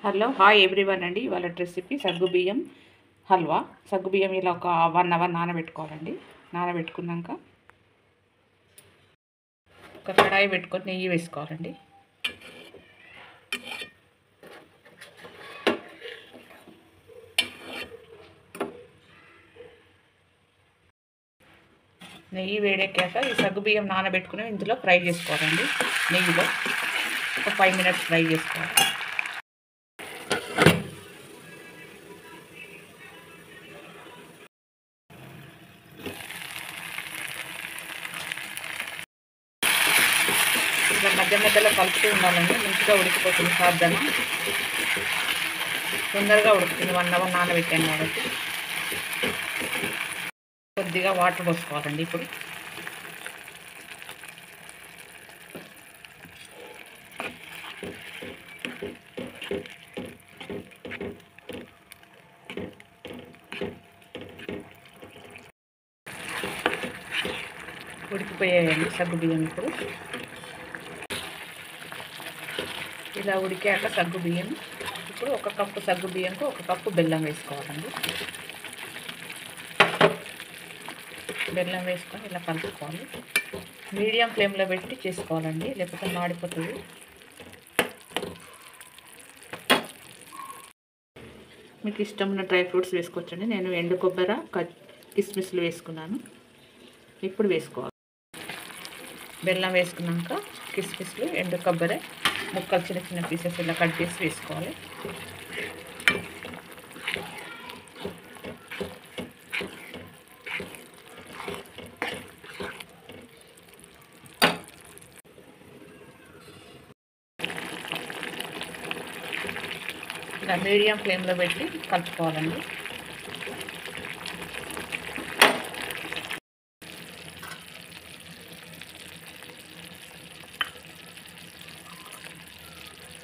Hello hi everyone అండి. ఇవాళ recipe సగ్గుబియ్యం హల్వా. సగ్గుబియ్యం ఇలా ఒక 1 అవర్ నానబెట్టుకోవాలండి. నానబెట్టుకున్నాక ఒక కడాయి పెట్టుకొని నెయ్యి వేసుకోవాలండి. నెయ్యి వేడెక్కాక ఈ సగ్గుబియ్యం నానబెట్టుకుని ఇందులో ఫ్రై చేసుకోవాలండి. నెయ్యిలో ఒక 5 మినిట్స్ ఫ్రై చేసుకోవాలి. ఇలా మధ్య మధ్యలో కలుపుతూ ఉండాలండి. మంచిగా ఉడికిపోతుంది. సాధన తొందరగా ఉడుకుతుంది. 1 అవర్ నానబెట్టాను కాబట్టి. కొద్దిగా వాటర్ పోసుకోవాలండి. ఇప్పుడు ఉడికిపోయాయండి సగ్గుబియ్యం. ఇలా ఉడికాక సగ్గుబియ్యం ఇప్పుడు 1 కప్పు సగ్గుబియ్యంకు 1 కప్పు బెల్లం వేసుకోవాలండి. బెల్లం వేసుకొని ఇలా కలుపుకోవాలి. మీడియం ఫ్లేమ్లో పెట్టి చేసుకోవాలండి, లేకపోతే మాడిపోతుంది. మీకు ఇష్టం ఉన్న డ్రై ఫ్రూట్స్ వేసుకోవచ్చండి. నేను ఎండు కొబ్బరి కిస్మిస్లు వేసుకున్నాను. ఇప్పుడు వేసుకోవాలి. బెల్లం వేసుకున్నాక కిస్మిస్లు ఎండు కొబ్బరి ముక్కలు చిన్న చిన్న పీసెస్ ఇలా కట్ చేసి వేసుకోవాలి. ఇలా మీడియం ఫ్లేమ్లో పెట్టి కలుపుకోవాలండి.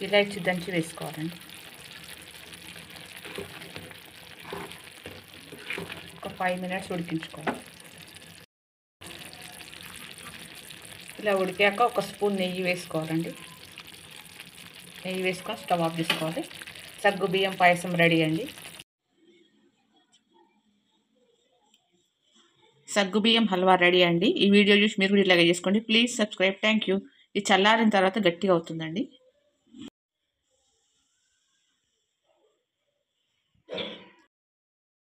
ఇలాచి దంచి వేసుకోవాలండి. ఒక 5 మినిట్స్ ఉడికించుకోవాలి. ఇలా ఉడికాక 1 స్పూన్ నెయ్యి వేసుకోవాలండి. నెయ్యి వేసుకొని స్టవ్ ఆఫ్ చేసుకోవాలి. సగ్గుబియ్యం పాయసం రెడీ అండి. సగ్గుబియ్యం హల్వా రెడీ అండి. ఈ వీడియో చూసి మీరు కూడా ఇలాగే చేసుకోండి. Please subscribe. Thank you. ఇది చల్లారిన తర్వాత గట్టిగా అవుతుందండి.